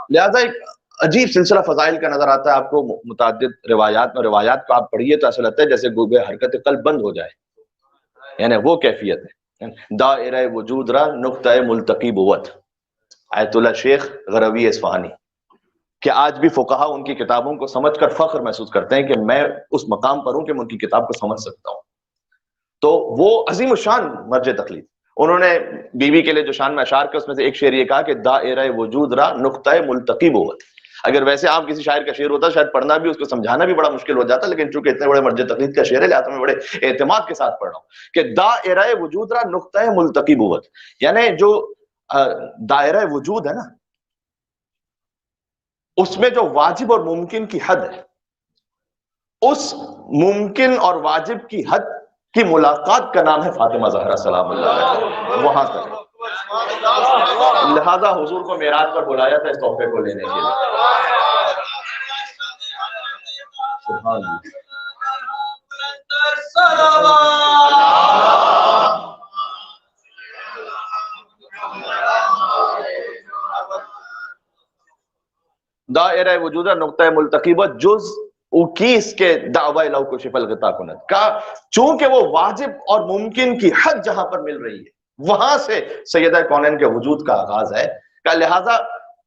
لہٰذا ایک عجیب سلسلہ فضائل کا نظر آتا ہے آپ کو متعدد روایات میں. روایات کو آپ پڑھیے تو ایسا لگتا ہے جیسے گوبے حرکت قلب بند ہو جائے، یعنی وہ کیفیت ہے. دائرہ وجود را نقطہ ملتقی بوت، آیت اللہ شیخ غروی اصفہانی، کہ آج بھی فقہا ان کی کتابوں کو سمجھ کر فخر محسوس کرتے ہیں کہ میں اس مقام پر ہوں کہ میں ان کی کتاب کو سمجھ سکتا ہوں. تو وہ عظیم الشان مرجع تقلید. انہوں نے بیوی کے لیے جو شان میں اشعار کے اس میں سے ایک شعر یہ کہا کہ دائرہ وجود را نقطہ ملتقی بوت. اگر ویسے عام کسی شاعر کا شعر ہوتا شاید پڑھنا بھی اس کو سمجھانا بھی بڑا مشکل ہو جاتا، لیکن چونکہ اتنے بڑے مرجع تقلید کا شعر ہے لہٰذا میں بڑے اعتماد کے ساتھ پڑھ رہا ہوں کہ دائرہ وجود را نقطہ ملتقی بوت، یعنی جو دائرہ وجود ہے نا اس میں جو واجب اور ممکن کی حد ہے، اس ممکن اور واجب کی حد کی ملاقات کا نام ہے فاطمہ زہرا سلام اللہ علیہا. وہاں تک لہذا حضور کو معراج پر بلایا تھا اس تحفے کو لینے کے لیے. سبحان اللہ. دائرہ وجودہ نقطہ ملتقیبت جز اکیس کے دعوی لو کو شفل غطا کنت کا، چونکہ وہ واجب اور ممکن کی حد جہاں پر مل رہی ہے وہاں سے سیدہ کونین کے وجود کا آغاز ہے. کہ لہٰذا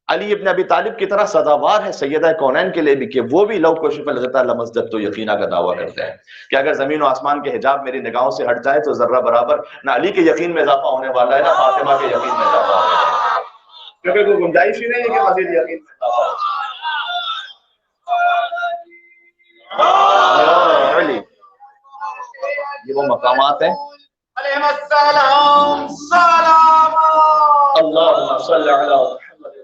علی ابن ابی طالب کی طرح سزاوار ہے سیدہ کونین کے لیے بھی کہ وہ بھی لو کو شفل غطا لمسدت تو یقینہ کا دعویٰ کرتے ہیں کہ اگر زمین و آسمان کے حجاب میری نگاہوں سے ہٹ جائے تو ذرہ برابر نہ علی کے یقین میں اضافہ ہونے والا ہے نہ فاطمہ کے یقین میں اضافہ ہونے والا ہے، کیونکہ کوئی گنجائش ہی نہیں ہے کہ مزید یقین میں اضافہ ہو. علی یہ وہ مقامات ہیں. اللہم صلی علی محمد.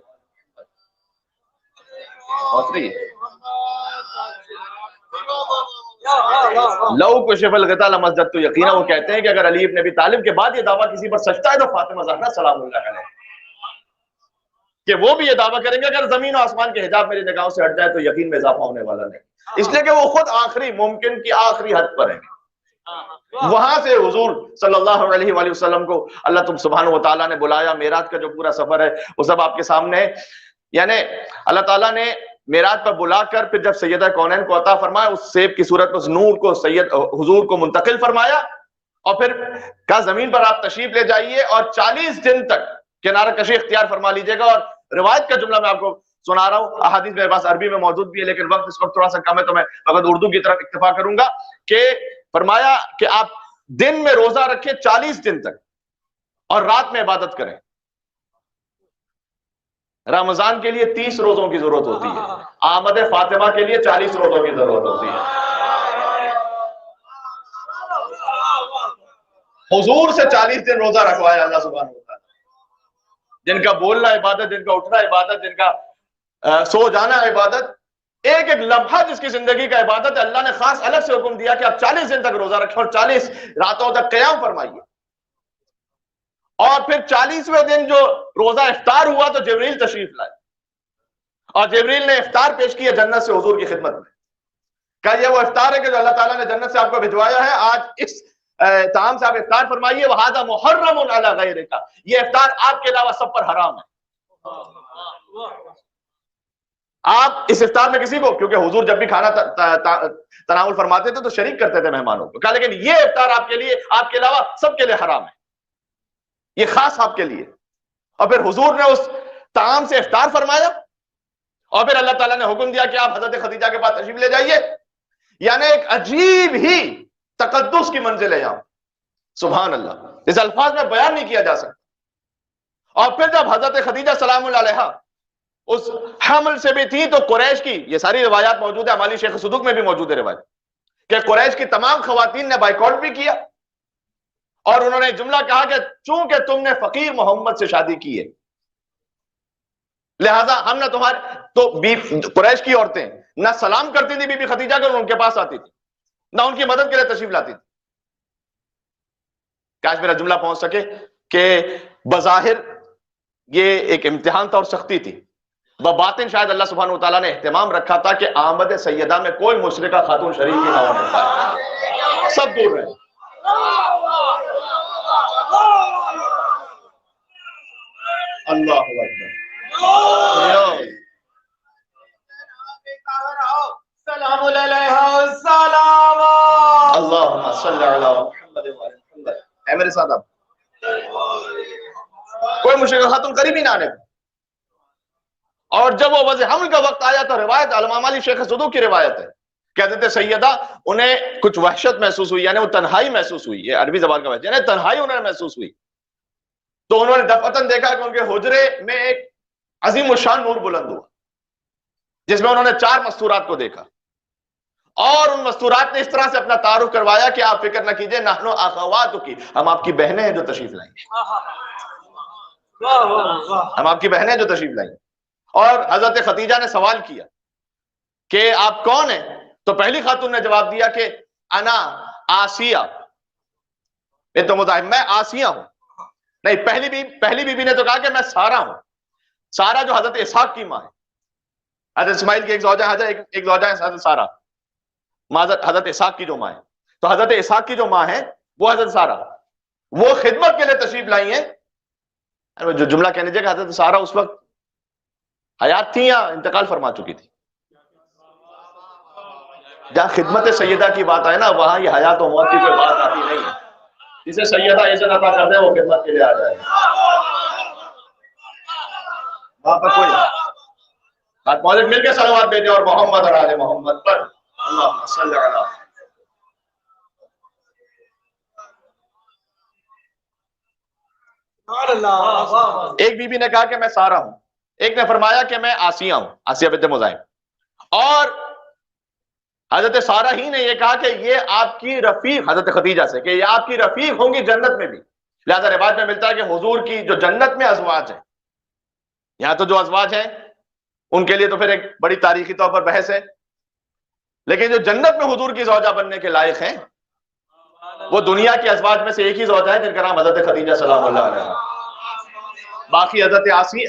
لو کشف الغطا لمسدت تو یقینا، وہ کہتے ہیں کہ اگر علی ابن ابی طالب کے بعد یہ دعویٰ کسی پر سچتا ہے تو فاطمہ زہرا سلام اللہ علیہا، کہ وہ بھی یہ دعویٰ کریں گے اگر زمین و آسمان کے حجاب میری نگاہوں سے ہٹ جائے تو یقین میں اضافہ ہونے والا نہیں، اس لیے کہ وہ خود آخری ممکن کی آخری حد پر ہیں. وہاں سے حضور صلی اللہ علیہ وآلہ وسلم کو اللہ سبحانہ و تعالیٰ نے بلایا. معراج کا جو پورا سفر ہے وہ سب آپ کے سامنے ہے. یعنی اللہ تعالیٰ نے معراج پر بلا کر پھر جب سیدہ کونین کو عطا فرمایا اس سیب کی صورت میں اس نور کو حضور کو منتقل فرمایا اور پھر کہا زمین پر آپ تشریف لے جائیے اور 40 دن تک کنارہ کشی اختیار فرما لیجیے گا. اور روایت کا جملہ میں آپ کو سنا رہا ہوں، احادیث میرے پاس عربی میں موجود بھی ہے لیکن وقت اس وقت تھوڑا سا کم ہے تو میں فقط اردو کی طرف اکتفا کروں گا کہ فرمایا کہ آپ دن میں روزہ رکھیں 40 دن تک اور رات میں عبادت کریں. رمضان کے لیے 30 روزوں کی ضرورت ہوتی ہے، آمد فاطمہ کے لیے 40 روزوں کی ضرورت ہوتی ہے. حضور سے 40 دن روزہ رکھوایا اللہ سبحانہ و تعالیٰ، جن کا بولنا عبادت، جن کا اٹھنا عبادت، جن کا سو جانا عبادت، ایک ایک لمحہ جس کی زندگی کا عبادت ہے. اللہ نے خاص الگ سے حکم دیا کہ آپ 40 دن تک روزہ رکھیں اور 40 راتوں تک قیام فرمائیے. اور پھر 40ویں دن جو روزہ افطار ہوا تو جبریل تشریف لائے اور جبریل نے افطار پیش کیا جنت سے حضور کی خدمت میں. کہا یہ وہ افطار ہے کہ جو اللہ تعالیٰ نے جنت سے آپ کو بھجوایا ہے، آج اس طعام سے آپ افطار فرمائیے. وَهَذَا مُحَرَّمٌ عَلَى غَيْرِكَ، یہ افطار آپ کے علاوہ سب پر حرام ہے. آپ اس افطار میں کسی کو، کیونکہ حضور جب بھی کھانا تناول فرماتے تھے تو شریک کرتے تھے مہمانوں کو، کہا لیکن یہ افطار آپ کے لیے، آپ کے علاوہ سب کے لیے حرام ہے، یہ خاص آپ کے لیے. اور پھر حضور نے اس طعام سے افطار فرمایا اور پھر اللہ تعالیٰ نے حکم دیا کہ آپ حضرت خدیجہ کے پاس تشریف لے جائیے. یعنی ایک عجیب ہی تقدس کی منزل ہے یہاں، سبحان اللہ، اس الفاظ میں بیان نہیں کیا جا سکتا. اور پھر جب حضرت خدیجہ سلام اللہ علیہا اس حمل سے بھی تھی تو قریش کی، یہ ساری روایات موجود ہے، ہماری شیخ صدوق میں بھی موجود ہے روایت، کہ قریش کی تمام خواتین نے بائیکاٹ بھی کیا اور انہوں نے جملہ کہا کہ چونکہ تم نے فقیر محمد سے شادی کی ہے لہذا ہم نہ تمہارے، تو قریش کی عورتیں نہ سلام کرتی تھی بی بی خدیجہ کو، ان کے پاس آتی تھی، نہ ان کی مدد کے لیے تشریف لاتی تھی. کاش میرا جملہ پہنچ سکے کہ بظاہر یہ ایک امتحان تھا اور سختی تھی، بباطن شاید اللہ سبحانہ وتعالیٰ نے اہتمام رکھا تھا کہ آمد سیدہ میں کوئی مشرکہ خاتون شریک ہی نہ ہونے پائے، سب دور رہے. اللہ اکبر. صلی علی محمد وعلی محمد. اے میرے ساتھ آپ کوئی مشرکہ خاتون قریب ہی نہ آنے. اور جب وہ وضع حمل کا وقت آیا تو روایت علامہ مالی شیخ صدوق کی روایت ہے کہ حضرت سیدہ انہیں کچھ وحشت محسوس ہوئی، یعنی وہ تنہائی محسوس ہوئی. یہ عربی زبان کا وحشت یعنی تنہائی انہیں محسوس ہوئی. تو انہوں نے دفعتاً دیکھا کہ ان کے حجرے میں ایک عظیم الشان نور بلند ہوا، جس میں انہوں نے 4 مستورات کو دیکھا، اور ان مستورات نے اس طرح سے اپنا تعارف کروایا کہ آپ فکر نہ کیجئے، نحنو اخواتکی، ہم آپ کی بہنیں ہیں جو تشریف لائیں گے، ہم آپ کی بہنیں ہیں جو تشریف لائیں گے. اور حضرت خدیجہ نے سوال کیا کہ آپ کون ہیں؟ تو پہلی خاتون نے جواب دیا کہ انا آسیہ بنت مزاحم، میں آسیہ ہوں. نہیں، پہلی بیوی نے تو کہا کہ میں سارہ ہوں. سارہ جو حضرت اسحاق کی ماں ہے، حضرت اسماعیل کی ایک زوجہ ایک زوجہ ہے حضرت سارہ، حضرت اسحاق کی جو ماں ہے. تو حضرت اسحاق کی جو ماں ہے وہ حضرت سارہ، وہ خدمت کے لیے تشریف لائی ہیں. جو جملہ کہنے کہ حضرت سارہ اس وقت حیات تھی یا انتقال فرما چکی تھی؟ جہاں خدمت سیدہ کی بات آئے نا، وہاں یہ حیات و موت کی کوئی بات آتی نہیں ہے. جسے سیدہ عزت عطا کر دے وہ خدمت کے لیے آ جائے، وہاں پر کوئی بات. مولانا مل کے صلوات بھیجیں اور محمد اور آل محمد پر اللہم صلی علی. ایک بی بی نے کہا کہ میں سارہ ہوں، ایک نے فرمایا کہ میں آسیہ ہوں، آسیہ بنت مزاحم. اور حضرت سارہ ہی نے یہ کہا کہ یہ آپ کی رفیق، حضرت خدیجہ سے، کہ یہ آپ کی رفیق ہوں گی جنت میں بھی. لہذا روایت میں ملتا ہے کہ حضور کی جو جنت میں ازواج ہیں، یہاں تو جو ازواج ہیں ان کے لیے تو پھر ایک بڑی تاریخی طور پر بحث ہے، لیکن جو جنت میں حضور کی زوجہ بننے کے لائق ہیں وہ دنیا کی ازواج میں سے ایک ہی زوجہ ہے جن کا نام حضرت خدیجہ سلام اللہ علیہ. باقی حضرت آسیہ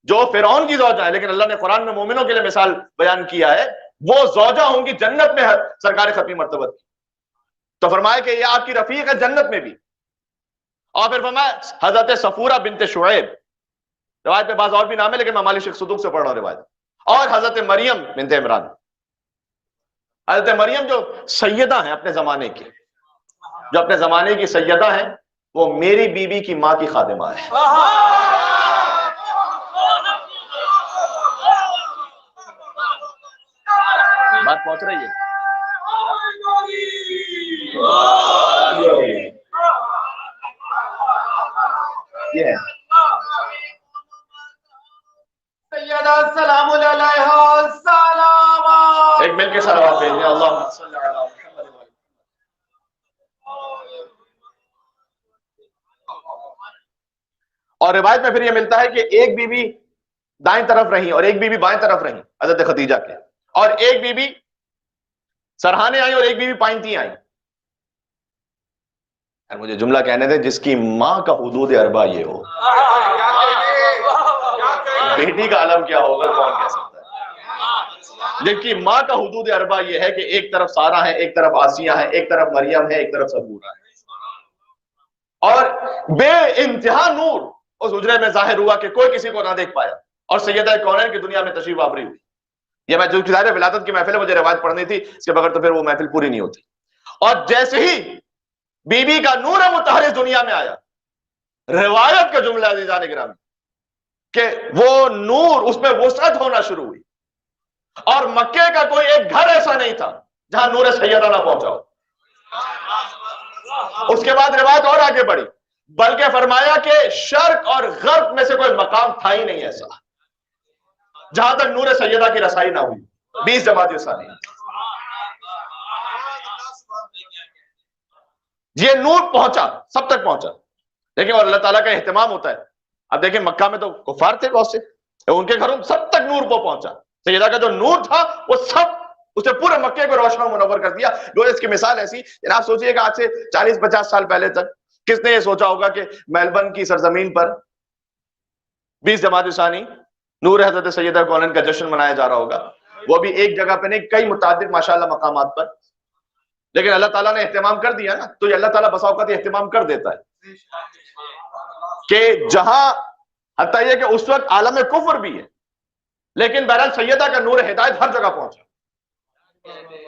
جو فرعون کی زوجہ ہے، لیکن اللہ نے قرآن میں مومنوں کے لیے مثال بیان کیا ہے، وہ زوجہ ہوں گی جنت میں سرکار ختمی مرتبہ کی. تو فرمایا کہ یہ آپ کی رفیق ہے جنت میں بھی. اور پھر فرمایا حضرت صفورہ بنت شعیب، روایت میں بعض اور بھی نام ہے لیکن میں مالی شیخ صدوق سے پڑھ رہا ہوں روایت. اور حضرت مریم بنت عمران، حضرت مریم جو سیدہ ہیں اپنے زمانے کی، جو اپنے زمانے کی سیدہ ہیں، وہ میری بیوی کی ماں کی خادمہ ہے. بات پہنچ رہی ہے؟ یہ ہے سیدہ سلام علیہ سلام. ایک مل کے صلوات بھیجیں اللہم صلی علی محمد. اور روایت میں پھر یہ ملتا ہے کہ ایک بی بی دائیں طرف رہی اور ایک بی بی بائیں طرف رہی حضرت خدیجہ کے، اور ایک بی بی سرہانے آئی اور ایک بی بی پائنتی آئی. مجھے جملہ کہنے دیں، جس کی ماں کا حدود اربع یہ ہو، بیٹی کا عالم کیا ہوگا کون کہہ سکتا ہے. جن کی ماں کا حدود اربع یہ ہے کہ ایک طرف سارہ ہے، ایک طرف آسیہ ہے، ایک طرف مریم ہے، ایک طرف صفورہ ہے. اور بے انتہا نور اس حجرے میں ظاہر ہوا کہ کوئی کسی کو نہ دیکھ پایا، اور سیدہ کونین کی دنیا میں تشریف آوری ہوئی. یہ میں جو ظاہر ولادت کی محفل ہے، مجھے روایت پڑھنی تھی، اس کے بغیر تو پھر وہ محفل پوری نہیں ہوتی. اور جیسے ہی بی بی کا نور متحر اس دنیا میں آیا، روایت کا جملہ عزیزان گرامی کہ وہ نور اس میں وسعت ہونا شروع ہوئی، اور مکے کا کوئی ایک گھر ایسا نہیں تھا جہاں نور سیدہ نہ پہنچا ہو. اس کے بعد روایت اور آگے بڑھی، بلکہ فرمایا کہ شرق اور غرب میں سے کوئی مقام تھا ہی نہیں ایسا جہاں تک نور سیدہ کی رسائی نہ ہوئی. 20 جماعت ثانی یہ نور پہنچا، سب تک پہنچا. لیکن اور اللہ تعالیٰ کا اہتمام ہوتا ہے. اب دیکھیں مکہ میں تو کفار تھے بہت سے، ان کے گھروں سب تک نور وہ پہنچا. سیدہ کا جو نور تھا وہ سب اسے پورے مکے کو روشن و منور کر دیا. جو اس کی مثال ایسی، جناب سوچئے کہ آج سے 40-50 سال پہلے تک کس نے یہ سوچا ہوگا کہ میلبرن کی سرزمین پر 20 جماعت ثانی نور حضرت سیدہ کونین کا جشن منایا جا رہا ہوگا، وہ بھی ایک جگہ پہ نہیں، کئی متعدد ماشاءاللہ مقامات پر. لیکن اللہ تعالیٰ نے اہتمام کر دیا نا، تو یہ اللہ تعالیٰ بسا اوقات اہتمام کر دیتا ہے کہ جہاں حتیٰ یہ کہ اس وقت عالم کفر بھی ہے، لیکن بہرحال سیدہ کا نور ہدایت ہر جگہ پہنچا.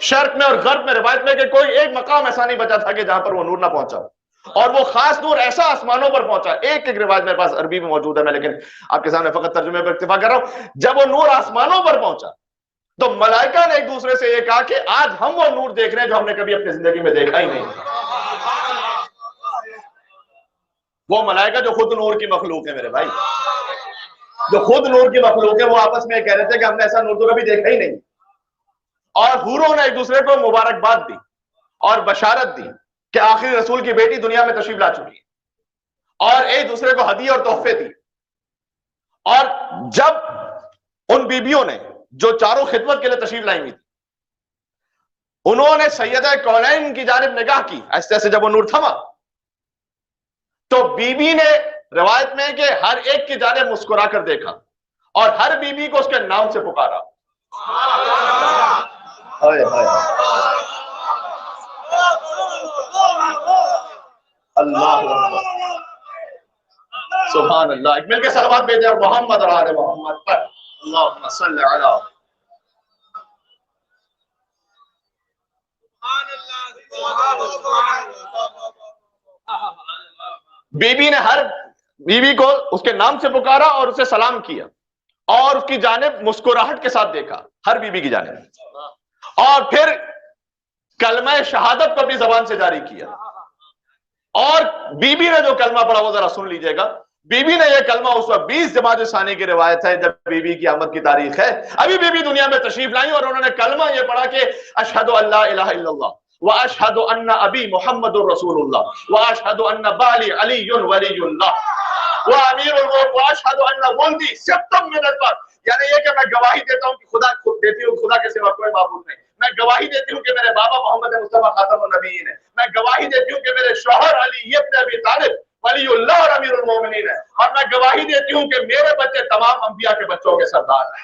شرق میں اور غرب میں روایت میں کہ کوئی ایک مقام ایسا نہیں بچا تھا کہ جہاں پر وہ نور نہ پہنچا، اور وہ خاص نور ایسا آسمانوں پر پہنچا. ایک ایک روایت میرے پاس عربی میں موجود ہے، میں لیکن آپ کے سامنے فقط ترجمے پر اکتفا کر رہا ہوں. جب وہ نور آسمانوں پر پہنچا تو ملائکہ نے ایک دوسرے سے یہ کہا کہ آج ہم وہ نور دیکھ رہے ہیں جو ہم نے کبھی اپنی زندگی میں دیکھا ہی نہیں. وہ ملائکہ جو خود نور کی مخلوق ہے میرے بھائی، جو خود نور کی مخلوق ہے، وہ آپس میں کہہ رہے تھے کہ ہم نے ایسا نور تو کبھی دیکھا ہی نہیں. اور حوروں نے ایک دوسرے کو مبارکباد دی اور بشارت دی کہ آخری رسول کی بیٹی دنیا میں تشریف لا چکی ہے، اور ایک دوسرے کو ہدیے اور تحفے دی. اور جب ان بیبیوں نے جو چاروں خدمت کے لیے تشریف لائی ہوئی تھی، انہوں نے سیدہ کونین کی جانب نگاہ کی، ایسے ایسے جب وہ نور تھما تو بی بی نے روایت میں کہ ہر ایک کی جانب مسکرا کر دیکھا اور ہر بی بی کو اس کے نام سے پکارا. اللہ سبحان اللہ. ایک مل کے صلوات بھیجیں اور محمد اور آل محمد پر اللہم صلی علی. بی بی نے ہر بیوی کو اس کے نام سے پکارا اور اسے سلام کیا اور اس کی جانب مسکراہٹ کے ساتھ دیکھا، ہر بیوی کی جانب. اور پھر کلمہ شہادت کو اپنی زبان سے جاری کیا. اور بی بی نے جو کلمہ پڑھا وہ ذرا سن لیجئے گا. بی بی نے یہ کلمہ اس وقت 20 جمادی الثانی کی روایت ہے جب بی بی کی آمد کی تاریخ ہے، ابھی بی بی دنیا میں تشریف لائیں اور انہوں نے کلمہ یہ پڑھا کہ اشہد ان لا الہ الا اللہ واشہد ان ابی محمد رسول اللہ واشہد ان بالی علی ولی اللہ وامیر الملک واشہد ان ولدی سبتم من البر. یعنی یہ کہ میں گواہی دیتا ہوں کہ خدا خود دیتی ہوں، خدا کے سوا کوئی معبود نہیں. میں گواہی دیتی ہوں کہ میرے بابا محمد مصطفیٰ خاتم النبیین ہے. میں گواہی دیتی ہوں کہ میرے شوہر علی ابن ابی طالب ولی اللہ اور امیر المومنین ہے. اور میں گواہی دیتی ہوں کہ میرے بچے تمام انبیاء کے بچوں کے سردار ہیں.